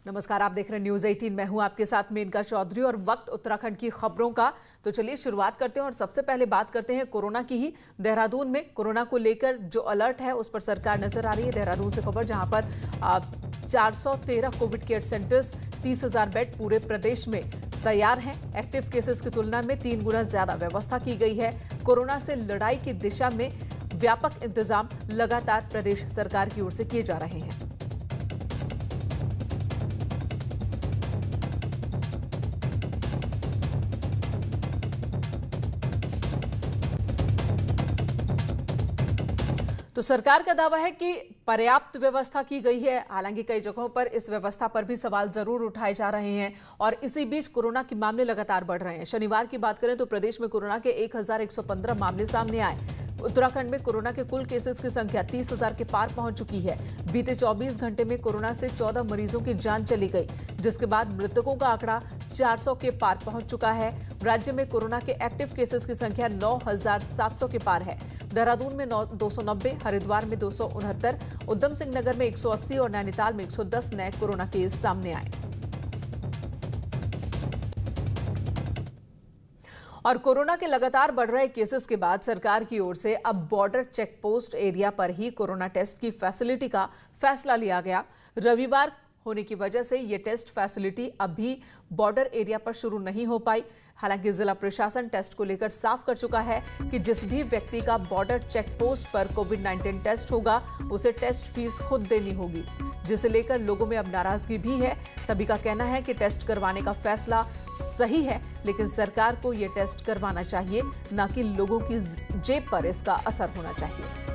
नमस्कार, आप देख रहे हैं न्यूज 18। मैं हूं आपके साथ मेनका चौधरी और वक्त उत्तराखंड की खबरों का। तो चलिए शुरुआत करते हैं और सबसे पहले बात करते हैं कोरोना की ही। देहरादून में कोरोना को लेकर जो अलर्ट है उस पर सरकार नजर आ रही है। देहरादून से खबर, जहां पर 413 कोविड केयर सेंटर्स, 30,000 बेड पूरे प्रदेश में तैयार हैं। एक्टिव केसेस की तुलना में 3 गुना ज्यादा व्यवस्था की गई है। कोरोना से लड़ाई की दिशा में व्यापक इंतजाम लगातार प्रदेश सरकार की ओर से किए जा रहे हैं। तो सरकार का दावा है कि पर्याप्त व्यवस्था की गई है। हालांकि कई जगहों पर इस व्यवस्था पर भी सवाल जरूर उठाए जा रहे हैं और इसी बीच कोरोना के मामले लगातार बढ़ रहे हैं। शनिवार की बात करें तो प्रदेश में कोरोना के 1115 मामले सामने आए। उत्तराखंड में कोरोना के कुल केसेस की संख्या 30,000 के पार पहुंच चुकी है। बीते 24 घंटे में कोरोना से 14 मरीजों की जान चली गई, जिसके बाद मृतकों का आंकड़ा 400 के पार पहुंच चुका है। राज्य में कोरोना के एक्टिव केसेस की संख्या 9,700 के पार है। देहरादून में 290, हरिद्वार में 269, उधम सिंह नगर में 180 और नैनीताल में 110 नए कोरोना केस सामने आए। और कोरोना के लगातार बढ़ रहे केसेस के बाद सरकार की ओर से अब बॉर्डर चेक पोस्ट एरिया पर ही कोरोना टेस्ट की फैसिलिटी का फैसला लिया गया। रविवार होने की वजह से ये टेस्ट फैसिलिटी अभी बॉर्डर एरिया पर शुरू नहीं हो पाई। हालांकि जिला प्रशासन टेस्ट को लेकर साफ कर चुका है कि जिस भी व्यक्ति का बॉर्डर चेक पोस्ट पर कोविड-19 टेस्ट होगा उसे टेस्ट फीस खुद देनी होगी, जिसे लेकर लोगों में अब नाराजगी भी है। सभी का कहना है कि टेस्ट करवाने का फैसला सही है, लेकिन सरकार को यह टेस्ट करवाना चाहिए, न कि लोगों की जेब पर इसका असर होना चाहिए।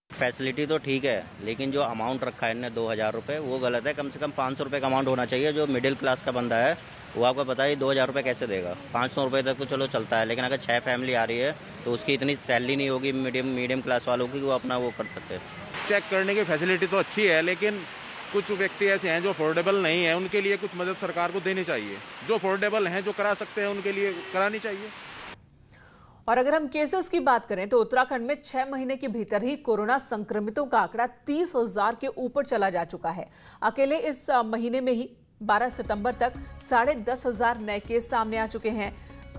फैसिलिटी तो ठीक है, लेकिन जो अमाउंट रखा है इन्होंने 2,000 रुपये, वो गलत है। कम से कम 500 रुपये का अमाउंट होना चाहिए। जो मिडिल क्लास का बंदा है वो आपको पता है 2,000 रुपये कैसे देगा। 500 रुपये तक तो चलो चलता है, लेकिन अगर 6 फैमिली आ रही है तो उसकी इतनी सैलरी नहीं होगी मीडियम क्लास वालों की, वो अपना वो कर सकते हैं। चेक करने की फैसिलिटी तो अच्छी है, लेकिन कुछ व्यक्ति ऐसे हैं जो अफोर्डेबल नहीं है, उनके लिए कुछ मदद सरकार को देनी चाहिए। जो अफोर्डेबल हैं, जो करा सकते हैं, उनके लिए करानी चाहिए। और अगर हम केसेस की बात करें तो उत्तराखंड में 6 महीने के भीतर ही कोरोना संक्रमितों का आंकड़ा 30,000 के ऊपर चला जा चुका है। अकेले इस महीने में ही 12 सितंबर तक 10,500 नए केस सामने आ चुके हैं।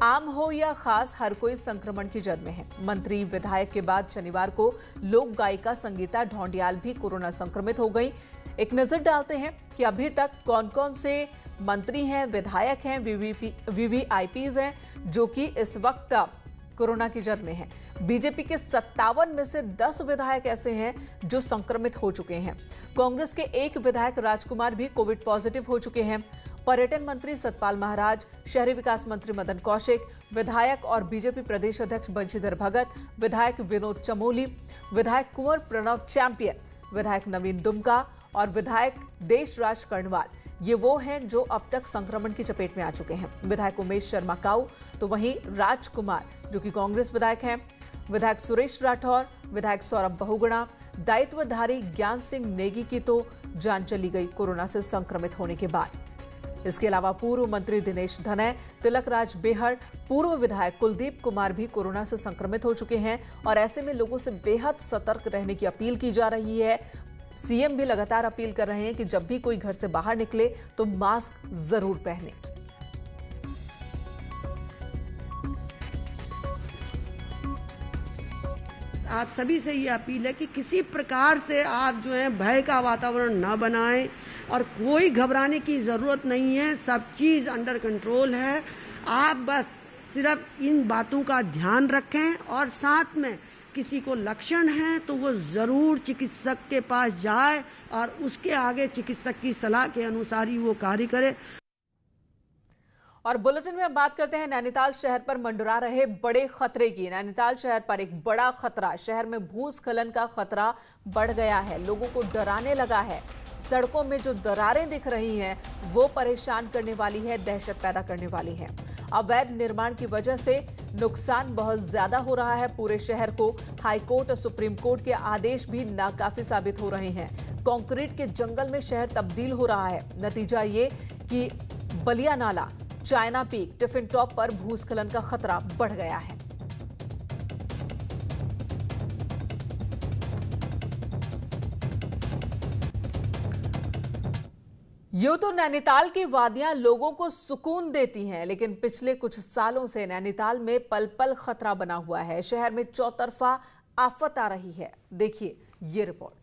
आम हो या खास, हर कोई संक्रमण की जद में है। मंत्री विधायक के बाद शनिवार को लोक गायिका संगीता ढोंडियाल भी कोरोना संक्रमित हो गई। एक नजर डालते हैं कि अभी तक कौन कौन से मंत्री हैं, विधायक हैं, वीवीआईपीज हैं जो कि इस वक्त कोरोना की जद में है। बीजेपी के 57 में से 10 विधायक ऐसे हैं जो संक्रमित हो चुके हैं। कांग्रेस के एक विधायक राजकुमार भी कोविड पॉजिटिव हो चुके हैं। पर्यटन मंत्री सतपाल महाराज, शहरी विकास मंत्री मदन कौशिक, विधायक और बीजेपी प्रदेश अध्यक्ष बंशीधर भगत, विधायक विनोद चमोली, विधायक कुंवर प्रणव चैंपियन, विधायक नवीन दुमका और विधायक देशराज कर्णवाल, ये वो हैं जो अब तक संक्रमण की चपेट में आ चुके हैं। विधायक उमेश शर्मा काऊ, तो वहीं राजकुमार जो कि कांग्रेस विधायक हैं, विधायक सुरेश राठौर, विधायक सौरभ बहुगुणा, दायित्वधारी ज्ञान सिंह नेगी की तो जान चली गई कोरोना से संक्रमित होने के बाद। इसके अलावा पूर्व मंत्री दिनेश धनय, तिलक राज बेहड़, पूर्व विधायक कुलदीप कुमार भी कोरोना से संक्रमित हो चुके हैं और ऐसे में लोगों से बेहद सतर्क रहने की अपील की जा रही है। सीएम भी लगातार अपील कर रहे हैं कि जब भी कोई घर से बाहर निकले तो मास्क जरूर पहने। आप सभी से ये अपील है कि किसी प्रकार से आप जो है भय का वातावरण न बनाएं और कोई घबराने की ज़रूरत नहीं है। सब चीज़ अंडर कंट्रोल है। आप बस सिर्फ इन बातों का ध्यान रखें और साथ में किसी को लक्षण है तो वो ज़रूर चिकित्सक के पास जाए और उसके आगे चिकित्सक की सलाह के अनुसार ही वो कार्य करे। और बुलेटिन में अब बात करते हैं नैनीताल शहर पर मंडरा रहे बड़े खतरे की। नैनीताल शहर पर एक बड़ा खतरा, शहर में भूस्खलन का खतरा बढ़ गया है, लोगों को डराने लगा है। सड़कों में जो दरारें दिख रही हैं वो परेशान करने वाली है, दहशत पैदा करने वाली है। अवैध निर्माण की वजह से नुकसान बहुत ज्यादा हो रहा है पूरे शहर को। हाईकोर्ट और सुप्रीम कोर्ट के आदेश भी नाकाफी साबित हो रहे हैं। कंक्रीट के जंगल में शहर तब्दील हो रहा है। नतीजा ये कि बलिया नाला, चाइना पीक टिफिन टॉप पर भूस्खलन का खतरा बढ़ गया है। यूं तो नैनीताल की वादियां लोगों को सुकून देती हैं, लेकिन पिछले कुछ सालों से नैनीताल में पल पल खतरा बना हुआ है। शहर में चौतरफा आफत आ रही है। देखिए ये रिपोर्ट।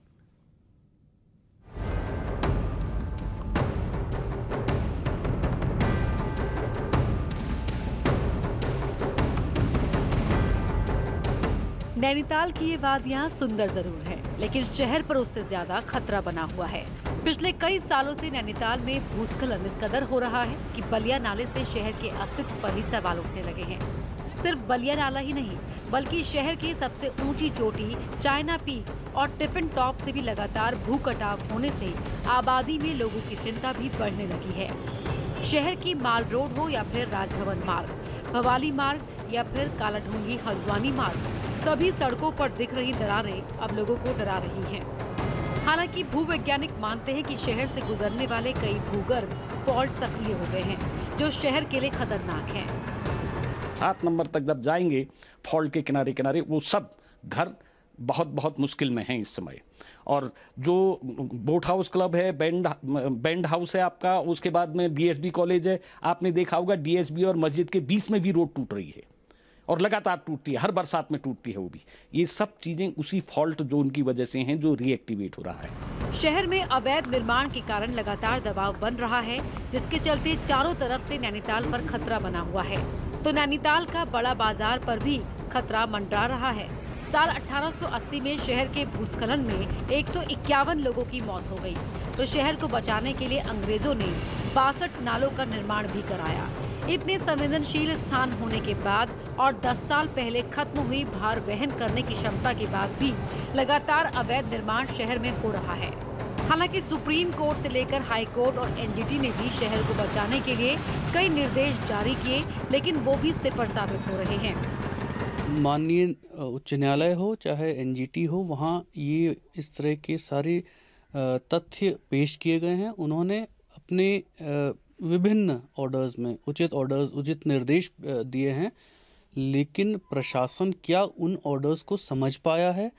नैनीताल की ये वादियां सुंदर जरूर हैं, लेकिन शहर पर उससे ज्यादा खतरा बना हुआ है। पिछले कई सालों से नैनीताल में भूस्खलन इस कदर हो रहा है कि बलिया नाले से शहर के अस्तित्व पर ही सवाल उठने लगे हैं। सिर्फ बलिया नाला ही नहीं, बल्कि शहर की सबसे ऊंची चोटी चाइना पीक और टिफिन टॉप से भी लगातार भू कटाव होने से आबादी में लोगों की चिंता भी बढ़ने लगी है। शहर की माल रोड हो या फिर राजभवन मार्ग, भवाली मार्ग या फिर कालाढूंगी हल्द्वानी मार्ग, सभी सड़कों पर दिख रही दरारें अब लोगों को डरा रही हैं। हालांकि भूवैज्ञानिक मानते हैं कि शहर से गुजरने वाले कई भूगर्भ फॉल्ट सक्रिय हो गए हैं, जो शहर के लिए खतरनाक हैं। 7 नंबर तक जब जाएंगे फॉल्ट के किनारे किनारे वो सब घर बहुत मुश्किल में हैं इस समय। और जो बोट हाउस क्लब है, बैंड हाउस है आपका, उसके बाद में डीएसबी कॉलेज है, आपने देखा होगा डीएसबी और मस्जिद के बीच में भी रोड टूट रही है और लगातार टूटती है, हर बरसात में टूटती है वो भी। ये सब चीजें उसी फॉल्ट जोन की वजह से हैं जो रीएक्टिवेट हो रहा है। शहर में अवैध निर्माण के कारण लगातार दबाव बन रहा है, जिसके चलते चारों तरफ से नैनीताल पर खतरा बना हुआ है। तो नैनीताल का बड़ा बाजार पर भी खतरा मंडरा रहा है। साल 1880 में शहर के भूस्खलन में 151 लोगों की मौत हो गई, तो शहर को बचाने के लिए अंग्रेजों ने 62 नालों का निर्माण भी कराया। इतने संवेदनशील स्थान होने के बाद और 10 साल पहले खत्म हुई भार वहन करने की क्षमता के बाद भी लगातार अवैध निर्माण शहर में हो रहा है। हालांकि सुप्रीम कोर्ट से लेकर हाई कोर्ट और एनजीटी ने भी शहर को बचाने के लिए कई निर्देश जारी किए, लेकिन वो भी सिफर साबित हो रहे हैं। माननीय उच्च न्यायालय हो चाहे एनजीटी हो, वहाँ ये इस तरह के सारे तथ्य पेश किए गए हैं। उन्होंने अपने विभिन्न ऑर्डर्स में उचित निर्देश दिए हैं, लेकिन प्रशासन क्या उन ऑर्डर्स को समझ पाया है?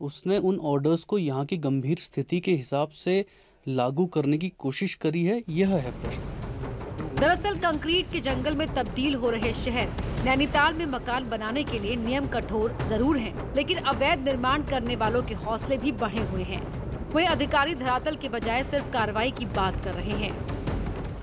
उसने उन ऑर्डर्स को यहाँ की गंभीर स्थिति के हिसाब से लागू करने की कोशिश करी है? यह है प्रश्न। दरअसल कंक्रीट के जंगल में तब्दील हो रहे शहर नैनीताल में मकान बनाने के लिए नियम कठोर जरूर हैं, लेकिन अवैध निर्माण करने वालों के हौसले भी बढ़े हुए हैं। वही अधिकारी धरातल के बजाय सिर्फ कार्रवाई की बात कर रहे हैं।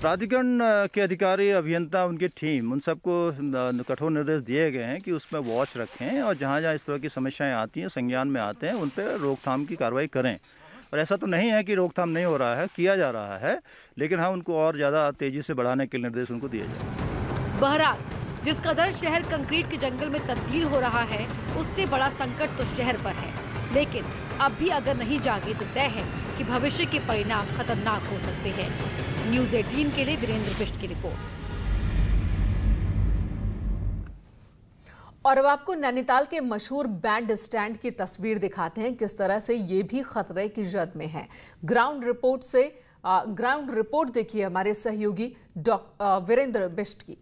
प्राधिकरण के अधिकारी, अभियंता, उनकी टीम, उन सबको कठोर निर्देश दिए गए हैं कि उसमें वॉच रखें और जहाँ जहाँ इस तरह की समस्याएं आती हैं, संज्ञान में आते हैं, उन पर रोकथाम की कार्रवाई करें। और ऐसा तो नहीं है कि रोकथाम नहीं हो रहा है, किया जा रहा है, लेकिन हाँ उनको और ज़्यादा तेज़ी से बढ़ाने के निर्देश उनको दिए जाए। बहरहाल जिस कदर शहर कंक्रीट के जंगल में तब्दील हो रहा है, उससे बड़ा संकट तो शहर पर है, लेकिन अब भी अगर नहीं जागे तो तय है कि भविष्य के परिणाम खतरनाक हो सकते हैं। न्यूज़ 18 के लिए वीरेंद्र बिष्ट की रिपोर्ट। और अब आपको नैनीताल के मशहूर बैंड स्टैंड की तस्वीर दिखाते हैं, किस तरह से ये भी खतरे की जद में है। ग्राउंड रिपोर्ट देखिए हमारे सहयोगी वीरेंद्र बिष्ट की।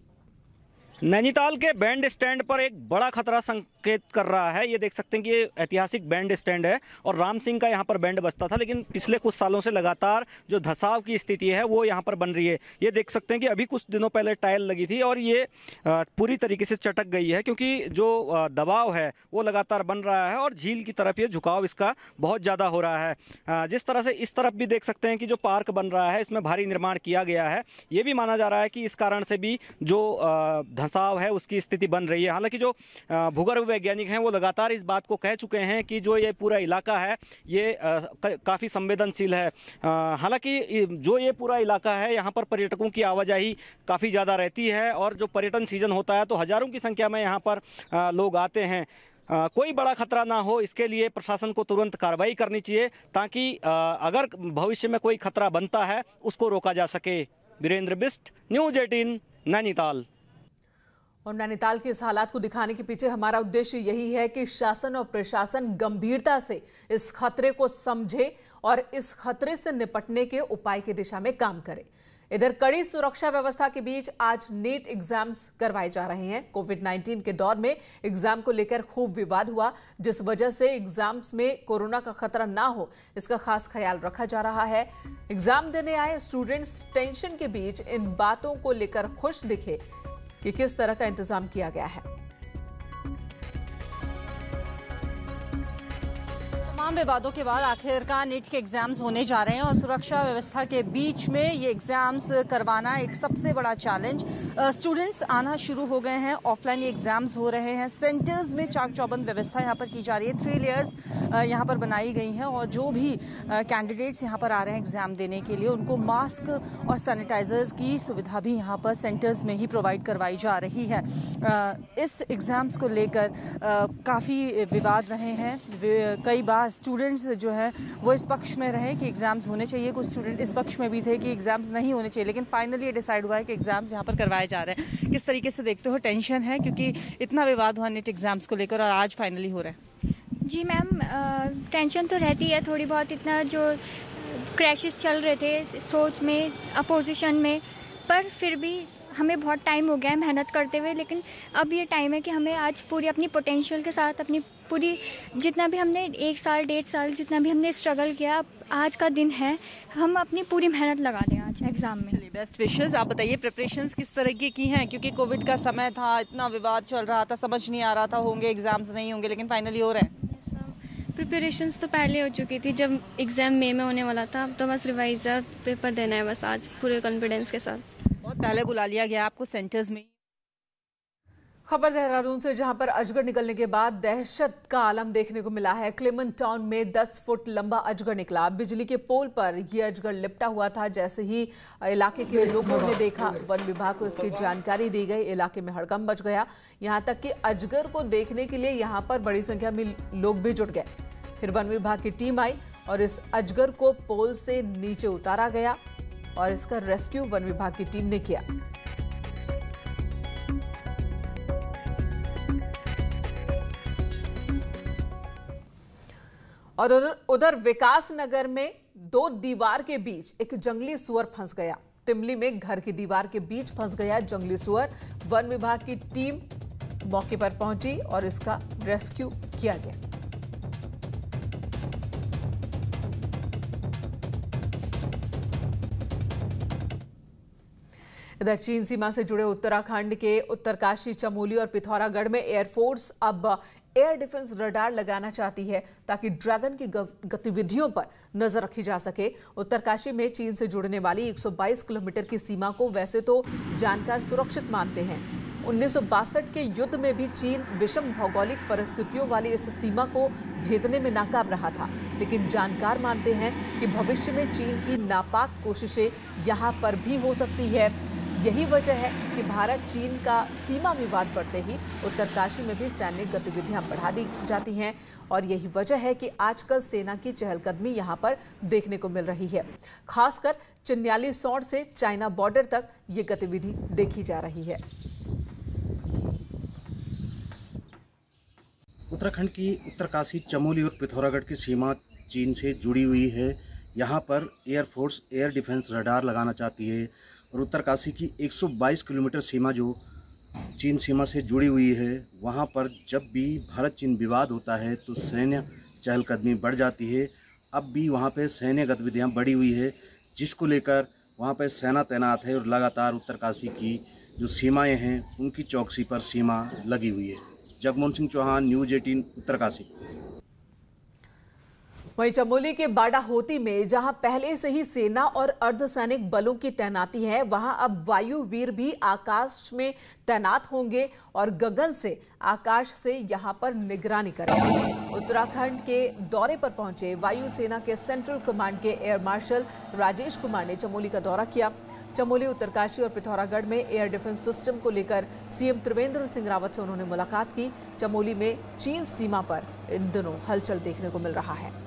नैनीताल के बैंड स्टैंड पर एक बड़ा खतरा संकेत कर रहा है। ये देख सकते हैं कि ये ऐतिहासिक बैंड स्टैंड है और राम सिंह का यहाँ पर बैंड बजता था, लेकिन पिछले कुछ सालों से लगातार जो धंसाव की स्थिति है वो यहाँ पर बन रही है। ये देख सकते हैं कि अभी कुछ दिनों पहले टाइल लगी थी और ये पूरी तरीके से चटक गई है, क्योंकि जो दबाव है वो लगातार बन रहा है और झील की तरफ ये झुकाव इसका बहुत ज़्यादा हो रहा है। जिस तरह से इस तरफ भी देख सकते हैं कि जो पार्क बन रहा है इसमें भारी निर्माण किया गया है। ये भी माना जा रहा है कि इस कारण से भी जो धंसाव है उसकी स्थिति बन रही है। हालांकि जो भूगर्भ वैज्ञानिक हैं वो लगातार इस बात को कह चुके हैं कि जो ये पूरा इलाका है ये काफ़ी संवेदनशील है। हालांकि जो ये पूरा इलाका है यहाँ पर पर्यटकों की आवाजाही काफ़ी ज़्यादा रहती है और जो पर्यटन सीजन होता है तो हज़ारों की संख्या में यहाँ पर लोग आते हैं। कोई बड़ा खतरा ना हो इसके लिए प्रशासन को तुरंत कार्रवाई करनी चाहिए, ताकि अगर भविष्य में कोई खतरा बनता है उसको रोका जा सके। वीरेंद्र बिष्ट, न्यूज़ 18, नैनीताल। और नैनीताल के इस हालात को दिखाने के पीछे हमारा उद्देश्य यही है कि शासन और प्रशासन गंभीरता से इस खतरे को समझे और इस खतरे से निपटने के उपाय की दिशा में काम करे। इधर कड़ी सुरक्षा व्यवस्था के बीच आज नीट एग्जाम्स करवाए जा रहे हैं। कोविड-19 के दौर में एग्जाम को लेकर खूब विवाद हुआ, जिस वजह से एग्जाम्स में कोरोना का खतरा ना हो इसका खास ख्याल रखा जा रहा है। एग्जाम देने आए स्टूडेंट्स टेंशन के बीच इन बातों को लेकर खुश दिखे कि किस तरह का इंतजाम किया गया है। तमाम विवादों के बाद आखिरकार नीट के एग्जाम्स होने जा रहे हैं और सुरक्षा व्यवस्था के बीच में ये एग्जाम्स करवाना एक सबसे बड़ा चैलेंज। स्टूडेंट्स आना शुरू हो गए हैं, ऑफलाइन एग्जाम्स हो रहे हैं। सेंटर्स में चाक चौबंद व्यवस्था यहाँ पर की जा रही है। 3 लेयर्स यहाँ पर बनाई गई हैं और जो भी कैंडिडेट्स यहाँ पर आ रहे हैं एग्जाम देने के लिए उनको मास्क और सैनिटाइजर्स की सुविधा भी यहाँ पर सेंटर्स में ही प्रोवाइड करवाई जा रही है। इस एग्जाम्स को लेकर काफ़ी विवाद रहे हैं। कई बार स्टूडेंट्स जो है वो इस पक्ष में रहे कि एग्जाम्स होने चाहिए, कुछ स्टूडेंट इस पक्ष में भी थे कि एग्जाम्स नहीं होने चाहिए, लेकिन फाइनली ये डिसाइड हुआ है कि एग्जाम्स यहाँ पर करवाए जा रहे हैं। किस तरीके से देखते हो? टेंशन है क्योंकि इतना विवाद हुआ नीट एग्जाम्स को लेकर और आज फाइनली हो रहा है। जी मैम, टेंशन तो रहती है थोड़ी बहुत। इतना जो क्रैशेस चल रहे थे सोच में, अपोजिशन में, पर फिर भी हमें बहुत टाइम हो गया है मेहनत करते हुए, लेकिन अब ये टाइम है कि हमें आज पूरी अपनी पोटेंशियल के साथ अपनी पूरी जितना भी हमने 1 साल 1.5 साल जितना भी हमने स्ट्रगल किया, आज का दिन है, हम अपनी पूरी मेहनत लगा दें आज एग्जाम में। चलिए, बेस्ट विशेस। आप बताइए प्रिपरेशंस किस तरह की हैं, क्योंकि कोविड का समय था, इतना विवाद चल रहा था, समझ नहीं आ रहा था होंगे एग्जाम्स नहीं होंगे, लेकिन फाइनली हो रहे हैं। प्रिपरेशंस तो पहले हो चुकी थी जब एग्ज़ाम मई में होने वाला था। अब तो बस रिवाइज और पेपर देना है बस आज पूरे कॉन्फिडेंस के साथ। बहुत पहले बुला लिया गया आपको सेंटर्स में। खबर देहरादून से, जहां पर अजगर निकलने के बाद दहशत का आलम देखने को मिला है। क्लेमेंट टाउन में 10 फुट लंबा अजगर निकला। बिजली के पोल पर यह अजगर लिपटा हुआ था। जैसे ही इलाके के लोगों ने देखा, वन विभाग को इसकी जानकारी दी गई। इलाके में हड़कंप मच गया। यहां तक कि अजगर को देखने के लिए यहां पर बड़ी संख्या में लोग भी जुट गए। फिर वन विभाग की टीम आई और इस अजगर को पोल से नीचे उतारा गया और इसका रेस्क्यू वन विभाग की टीम ने किया। और उधर विकास नगर में 2 दीवार के बीच एक जंगली सुअर फंस गया। तिमली में घर की दीवार के बीच फंस गया जंगली सुअर। वन विभाग की टीम मौके पर पहुंची और इसका रेस्क्यू किया गया। इधर चीन सीमा से जुड़े उत्तराखंड के उत्तरकाशी, चमोली और पिथौरागढ़ में एयरफोर्स अब एयर डिफेंस रडार लगाना चाहती है ताकि ड्रैगन की गतिविधियों पर नजर रखी जा सके। उत्तरकाशी में चीन से जुड़ने वाली 122 किलोमीटर की सीमा को वैसे तो जानकार सुरक्षित मानते हैं। 1962 के युद्ध में भी चीन विषम भौगोलिक परिस्थितियों वाली इस सीमा को भेदने में नाकाम रहा था, लेकिन जानकार मानते हैं कि भविष्य में चीन की नापाक कोशिशें यहां पर भी हो सकती है। यही वजह है कि भारत चीन का सीमा विवाद बढ़ते ही उत्तरकाशी में भी सैन्य गतिविधियां बढ़ा दी जाती हैं और यही वजह है कि आजकल सेना की चहलकदमी यहां पर देखने को मिल रही है। खासकर चिन्याली सौड़ से चाइना बॉर्डर तक ये गतिविधि देखी जा रही है। उत्तराखंड की उत्तरकाशी, चमोली और पिथौरागढ़ की सीमा चीन से जुड़ी हुई है। यहाँ पर एयरफोर्स एयर डिफेंस रडार लगाना चाहती है और उत्तरकाशी की 122 किलोमीटर सीमा जो चीन सीमा से जुड़ी हुई है, वहाँ पर जब भी भारत चीन विवाद होता है तो सैन्य चहलकदमी बढ़ जाती है। अब भी वहाँ पे सैन्य गतिविधियाँ बढ़ी हुई है, जिसको लेकर वहाँ पे सेना तैनात है और लगातार उत्तरकाशी की जो सीमाएँ हैं उनकी चौकसी पर सीमा लगी हुई है। जगमोहन सिंह चौहान, न्यूज़ 18, उत्तरकाशी। वहीं चमोली के बाडाहोती में जहां पहले से ही सेना और अर्धसैनिक बलों की तैनाती है, वहां अब वायुवीर भी आकाश में तैनात होंगे और गगन से, आकाश से यहां पर निगरानी करेंगे। उत्तराखंड के दौरे पर पहुंचे वायुसेना के सेंट्रल कमांड के एयर मार्शल राजेश कुमार ने चमोली का दौरा किया। चमोली, उत्तरकाशी और पिथौरागढ़ में एयर डिफेंस सिस्टम को लेकर सीएम त्रिवेंद्र सिंह रावत से उन्होंने मुलाकात की। चमोली में चीन सीमा पर इन दिनों हलचल देखने को मिल रहा है।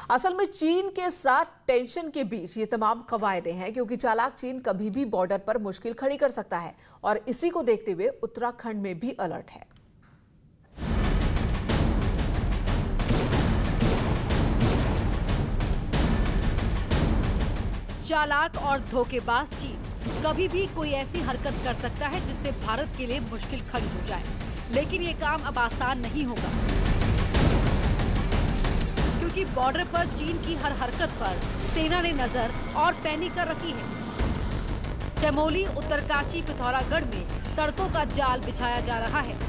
असल में चीन के साथ टेंशन के बीच ये तमाम कवायदे हैं, क्योंकि चालाक चीन कभी भी बॉर्डर पर मुश्किल खड़ी कर सकता है और इसी को देखते हुए उत्तराखंड में भी अलर्ट है। चालाक और धोखेबाज चीन कभी भी कोई ऐसी हरकत कर सकता है जिससे भारत के लिए मुश्किल खड़ी हो जाए, लेकिन ये काम अब आसान नहीं होगा, क्योंकि बॉर्डर पर चीन की हर हरकत पर सेना ने नजर और पैनी कर रखी है। चमोली, उत्तरकाशी, पिथौरागढ़ में सड़कों का जाल बिछाया जा रहा है।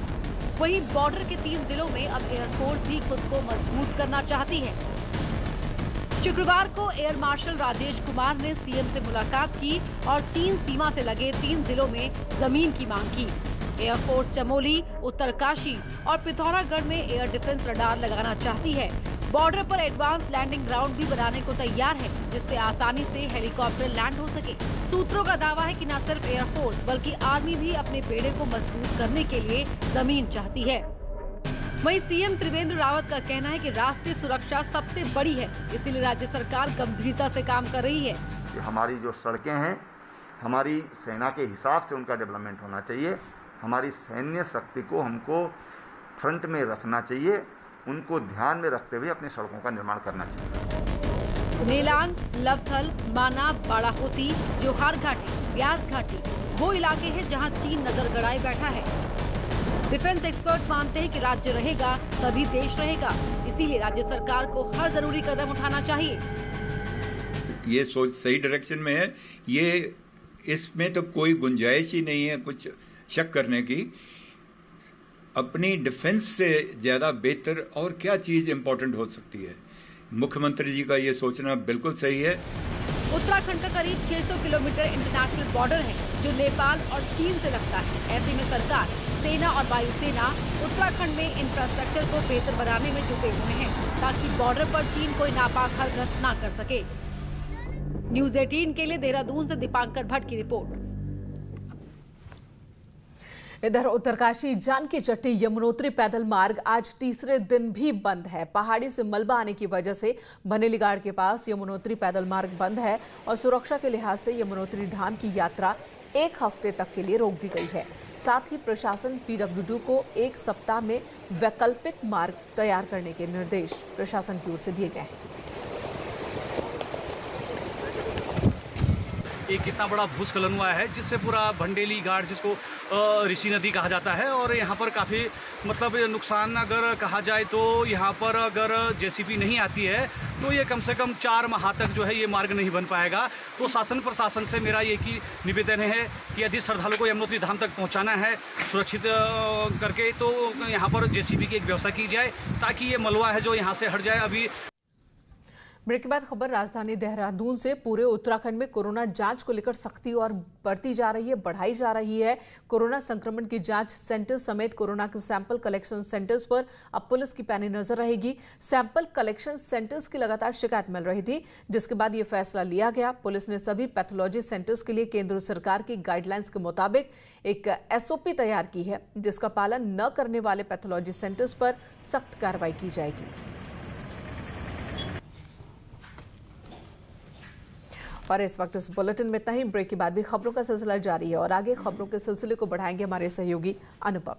वहीं बॉर्डर के 3 जिलों में अब एयरफोर्स भी खुद को मजबूत करना चाहती है। शुक्रवार को एयर मार्शल राजेश कुमार ने सीएम से मुलाकात की और चीन सीमा से लगे 3 जिलों में जमीन की मांग की। एयरफोर्स चमोली, उत्तरकाशी और पिथौरागढ़ में एयर डिफेंस रडार लगाना चाहती है। बॉर्डर पर एडवांस लैंडिंग ग्राउंड भी बनाने को तैयार है, जिससे आसानी से हेलीकॉप्टर लैंड हो सके। सूत्रों का दावा है कि न सिर्फ एयरफोर्स बल्कि आर्मी भी अपने बेड़े को मजबूत करने के लिए जमीन चाहती है। वहीं सीएम त्रिवेंद्र रावत का कहना है कि राष्ट्रीय सुरक्षा सबसे बड़ी है, इसीलिए राज्य सरकार गंभीरता से काम कर रही है। हमारी जो सड़कें हैं, हमारी सेना के हिसाब से उनका डेवलपमेंट होना चाहिए। हमारी सैन्य शक्ति को हमको फ्रंट में रखना चाहिए, उनको ध्यान में रखते हुए अपनी सड़कों का निर्माण करना चाहिए। नेलांग, लवथल, माना, बाड़ाहोती, जोहार घाटी, ब्यास घाटी वो इलाके हैं जहां चीन नजर गड़ाए बैठा है। डिफेंस एक्सपर्ट मानते हैं कि राज्य रहेगा तभी देश रहेगा, इसीलिए राज्य सरकार को हर जरूरी कदम उठाना चाहिए। ये सोच सही डायरेक्शन में है, ये इसमें तो कोई गुंजाइश ही नहीं है कुछ शक करने की। अपनी डिफेंस से ज्यादा बेहतर और क्या चीज इंपॉर्टेंट हो सकती है। मुख्यमंत्री जी का ये सोचना बिल्कुल सही है। उत्तराखंड का करीब 600 किलोमीटर इंटरनेशनल बॉर्डर है जो नेपाल और चीन से लगता है। ऐसे में सरकार, सेना और वायुसेना उत्तराखंड में इंफ्रास्ट्रक्चर को बेहतर बनाने में जुटे हुए हैं, ताकि बॉर्डर पर चीन कोई नापाक हरकत न कर सके। न्यूज़ 18 के लिए देहरादून से दीपांकर भट्ट की रिपोर्ट। इधर उत्तरकाशी जानकी चट्टी यमुनोत्री पैदल मार्ग आज तीसरे दिन भी बंद है। पहाड़ी से मलबा आने की वजह से बनेली घाट के पास यमुनोत्री पैदल मार्ग बंद है और सुरक्षा के लिहाज से यमुनोत्री धाम की यात्रा 1 हफ्ते तक के लिए रोक दी गई है। साथ ही प्रशासन PWD को 1 सप्ताह में वैकल्पिक मार्ग तैयार करने के निर्देश प्रशासन की ओर से दिए गए हैं। एक कितना बड़ा भूस्खलन हुआ है, जिससे पूरा भंडेली घाट, जिसको ऋषि नदी कहा जाता है, और यहाँ पर काफ़ी मतलब नुकसान अगर कहा जाए तो यहाँ पर अगर JCB नहीं आती है तो ये कम से कम 4 माह तक जो है ये मार्ग नहीं बन पाएगा। तो शासन प्रशासन से मेरा एक ही निवेदन है कि यदि श्रद्धालुओं को यमुनोत्री धाम तक पहुँचाना है सुरक्षित करके, तो यहाँ पर JCB की एक व्यवस्था की जाए ताकि ये मलबा है जो यहाँ से हट जाए। अभी ब्रेक के बाद खबर राजधानी देहरादून से। पूरे उत्तराखंड में कोरोना जांच को लेकर सख्ती और बढ़ती जा रही है, बढ़ाई जा रही है। कोरोना संक्रमण की जांच सेंटर समेत कोरोना के सैंपल कलेक्शन सेंटर्स पर अब पुलिस की पैनी नजर रहेगी। सैंपल कलेक्शन सेंटर्स की लगातार शिकायत मिल रही थी, जिसके बाद ये फैसला लिया गया। पुलिस ने सभी पैथोलॉजी सेंटर्स के लिए केंद्र सरकार की गाइडलाइंस के मुताबिक एक SOP तैयार की है, जिसका पालन न करने वाले पैथोलॉजी सेंटर्स पर सख्त कार्रवाई की जाएगी। और इस वक्त इस बुलेटिन में इतना ही। ब्रेक के बाद भी खबरों का सिलसिला जारी है और आगे खबरों के सिलसिले को बढ़ाएंगे हमारे सहयोगी अनुभव।